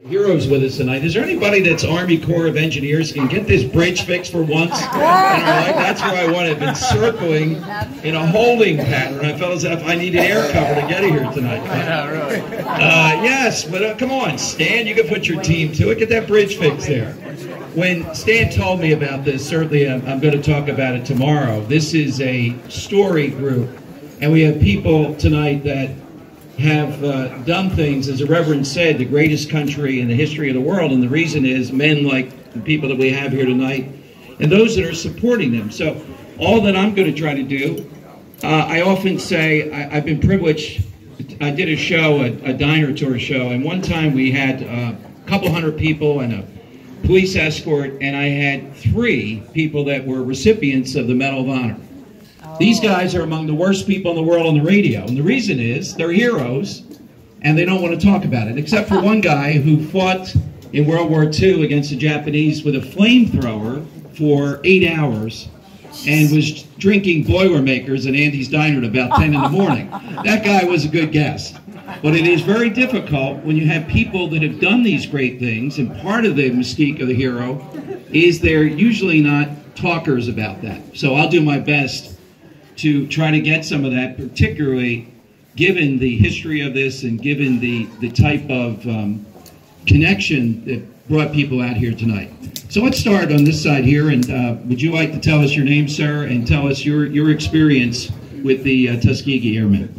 Heroes with us tonight. Is there anybody that's Army Corps of Engineers can get this bridge fixed for once? That's where I want it. I've been circling in a holding pattern. I felt as if I needed air cover to get here tonight. Yeah, really. Yes, but come on, Stan, you can put your team to it. Get that bridge fixed there. When Stan told me about this, certainly I'm going to talk about it tomorrow. This is a story group, and we have people tonight that have done things, as the Reverend said, the greatest country in the history of the world, and the reason is men like the people that we have here tonight and those that are supporting them. So all that I'm going to try to do, I often say I've been privileged. I did a show, a diner tour show, and one time we had a couple hundred people and a police escort, and I had 3 people that were recipients of the Medal of Honor. These guys are among the worst people in the world on the radio, and the reason is they're heroes, and they don't want to talk about it, except for one guy who fought in World War II against the Japanese with a flamethrower for 8 hours and was drinking Boilermakers in Andy's Diner at about 10 in the morning. That guy was a good guess. But it is very difficult when you have people that have done these great things, and part of the mystique of the hero is they're usually not talkers about that. So I'll do my best to try to get some of that, particularly given the history of this and given the type of connection that brought people out here tonight. So let's start on this side here, and would you like to tell us your name, sir, and tell us your experience with the Tuskegee Airmen?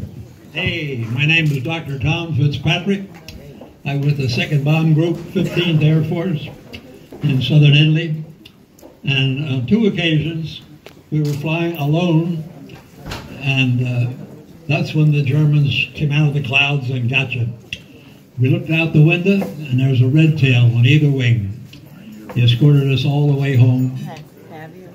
Hey, my name is Dr. Tom Fitzpatrick. I'm with the 2nd Bomb Group, 15th Air Force in southern Italy. And on 2 occasions, we were flying alone, and that's when the Germans came out of the clouds and got you. We looked out the window, and there was a red tail on either wing. He escorted us all the way home.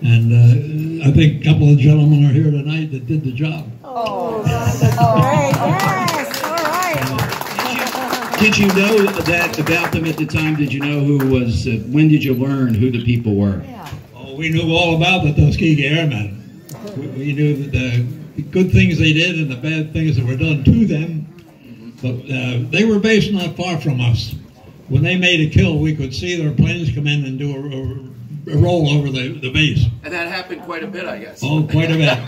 And I think a couple of gentlemen are here tonight that did the job. Oh, all right, yes, all right. Did you know that about them at the time? Did you know who was, when did you learn who the people were? Yeah. Oh, we knew all about the Tuskegee Airmen. We knew that the good things they did and the bad things that were done to them. But they were based not far from us. When they made a kill, we could see their planes come in and do a roll over the base. And that happened quite a bit, I guess. Oh, quite a bit.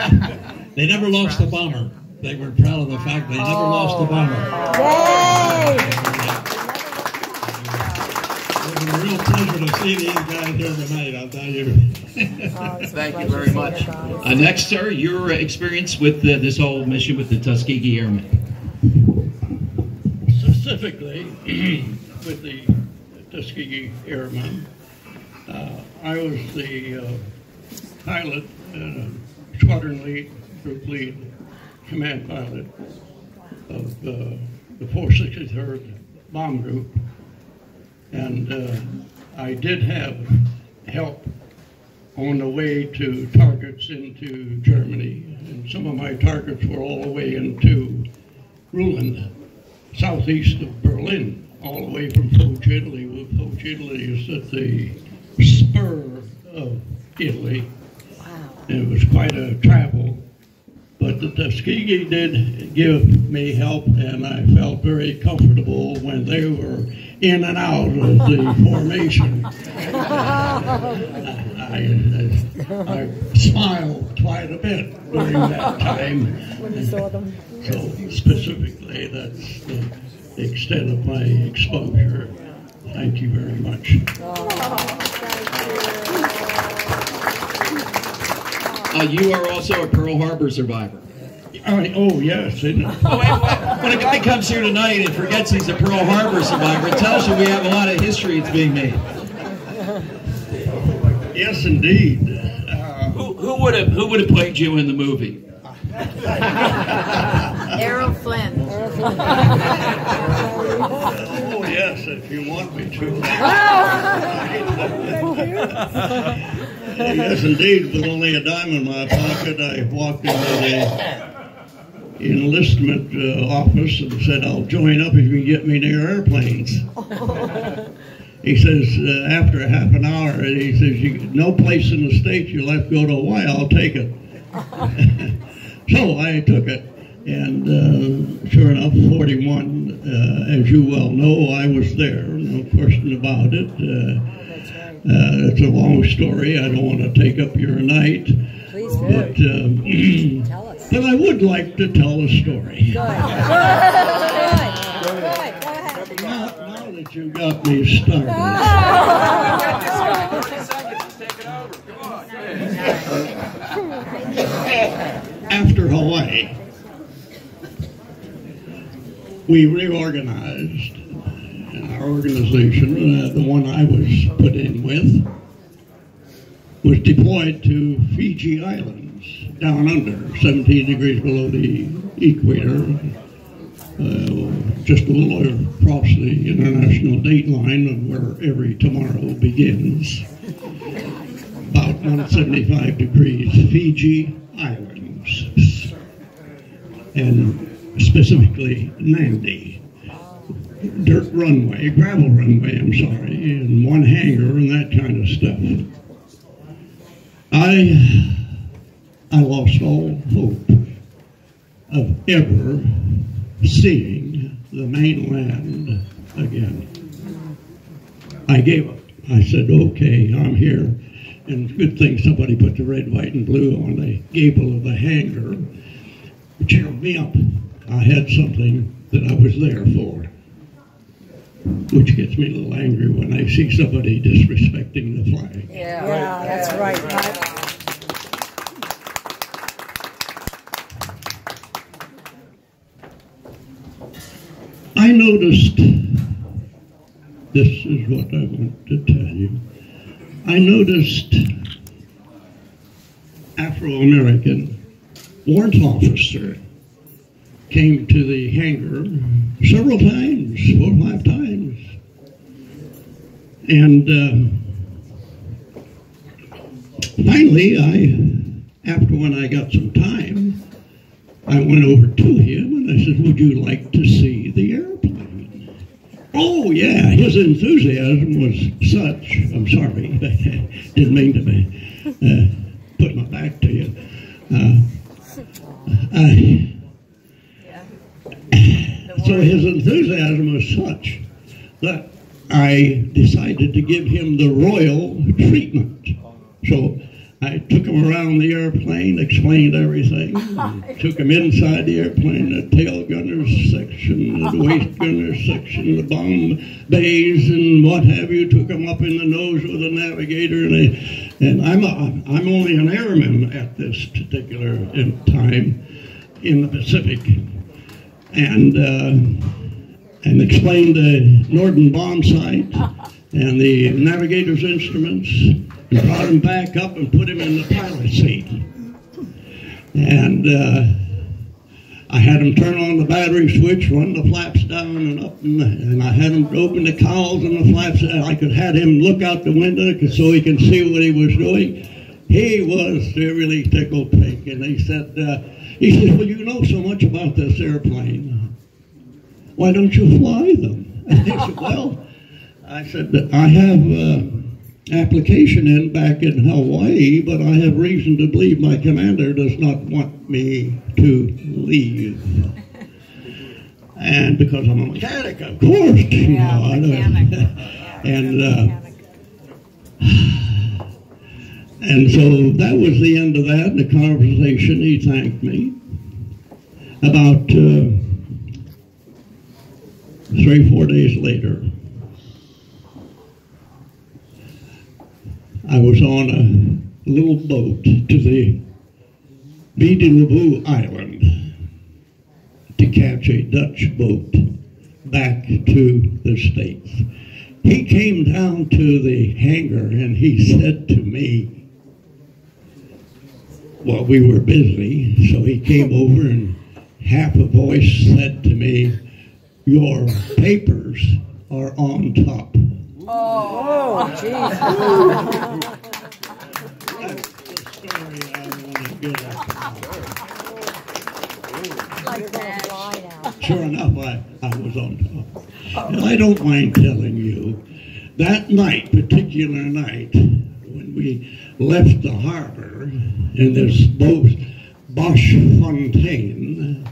They never lost a bomber. They were proud of the fact they never lost a bomber. Yay! It was a real pleasure to see these guys here tonight, I'll tell you. Thank you very much. Next, sir, your experience with this whole mission with the Tuskegee Airmen. Specifically, with the Tuskegee Airmen, I was the pilot, squadron lead, group lead, command pilot of the 463rd Bomb Group, and I did have help on the way to targets into Germany, and some of my targets were all the way into Ruland, southeast of Berlin, all the way from Foch, Italy. Foch, Italy is at the spur of Italy. Wow. And it was quite a travel. But the Tuskegee did give me help, and I felt very comfortable when they were in and out of the formation. I smiled quite a bit during that time. When you saw them. So specifically, that's the extent of my exposure. Thank you very much. You are also a Pearl Harbor survivor. Oh, yes. When a guy comes here tonight and forgets he's a Pearl Harbor survivor, it tells you we have a lot of history that's being made. Yes, indeed. Who would have played you in the movie? Errol Flynn. Oh, yes, if you want me to. Yes, indeed. With only a dime in my pocket, I walked into the enlistment office and said, "I'll join up if you can get me near airplanes." He says, after a half an hour, he says, "No place in the States you'll have to go to Hawaii, I'll take it." So I took it. And sure enough, 41, as you well know, I was there, no question about it. It's a long story. I don't want to take up your night. Please do. But, Tell us. but I would like to tell a story. Good. Go ahead. Now that you got me started. After Hawaii, we reorganized. Our organization, the one I was put in with, was deployed to Fiji Islands, down under, 17 degrees below the equator, just a little across the international date line of where every tomorrow begins. About 175 degrees, Fiji Islands, and specifically Nandi. Dirt runway, gravel runway, I'm sorry, and one hangar and that kind of stuff. I lost all hope of ever seeing the mainland again. I gave up. I said, okay, I'm here. And good thing somebody put the red, white, and blue on the gable of the hangar. Cheered me up. I had something that I was there for. Which gets me a little angry when I see somebody disrespecting the flag. Yeah, that's right. I noticed, this is what I want to tell you, I noticed Afro-American warrant officer came to the hangar several times, 4 or 5 times. And finally, after when I got some time, I went over to him and I said, would you like to see the airplane? Oh yeah, his enthusiasm was such, I'm sorry, didn't mean to put my back to you. So his enthusiasm was such that I decided to give him the royal treatment. So I took him around the airplane, explained everything, took him inside the airplane, the tail gunners section, the waist gunners section, the bomb bays and what have you, took him up in the nose with a Navigator, and I'm only an airman at this particular time in the Pacific. And explained the Norden bomb sight and the navigator's instruments, and brought him back up and put him in the pilot seat. And I had him turn on the battery switch, run the flaps down and up, and I had him open the cowls and the flaps. I could have him look out the window so he can see what he was doing. He was really tickled pink, and he said, well, you know so much about this airplane. Why don't you fly them? And he said, well, I said, I have application in back in Hawaii, but I have reason to believe my commander does not want me to leave. And because I'm a mechanic, of course. And so that was the end of that, the conversation. He thanked me. About 3 or 4 days later, I was on a little boat to the WWII Island to catch a Dutch boat back to the States. He came down to the hangar and he said to me, well, we were busy, so he came over and half a voice said to me, your papers are on top. Oh, jeez. That's the story I want to get at. Sure enough, I was on top. And I don't mind telling you, that night, particular night, when we left the harbor in this boat, Bosch Fontaine,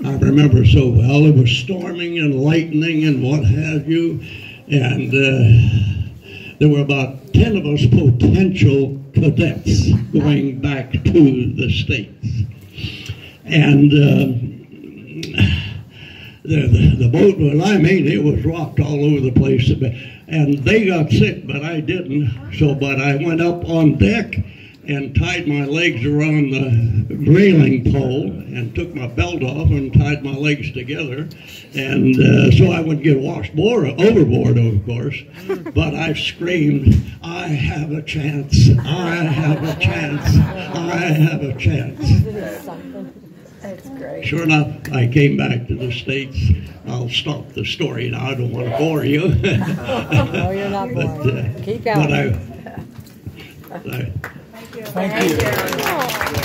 I remember so well. It was storming and lightning and what have you, and there were about 10 of us potential cadets going back to the States. And the boat was, I mean, it was rocked all over the place. And they got sick, but I didn't. But I went up on deck and tied my legs around the railing pole and took my belt off and tied my legs together. And so I wouldn't get washed overboard, of course. But I screamed, I have a chance, I have a chance, I have a chance. That's great. Sure enough, I came back to the States. I'll stop the story now. I don't want to bore you. No, you're not boring. Keep going. Thank you. Thank you.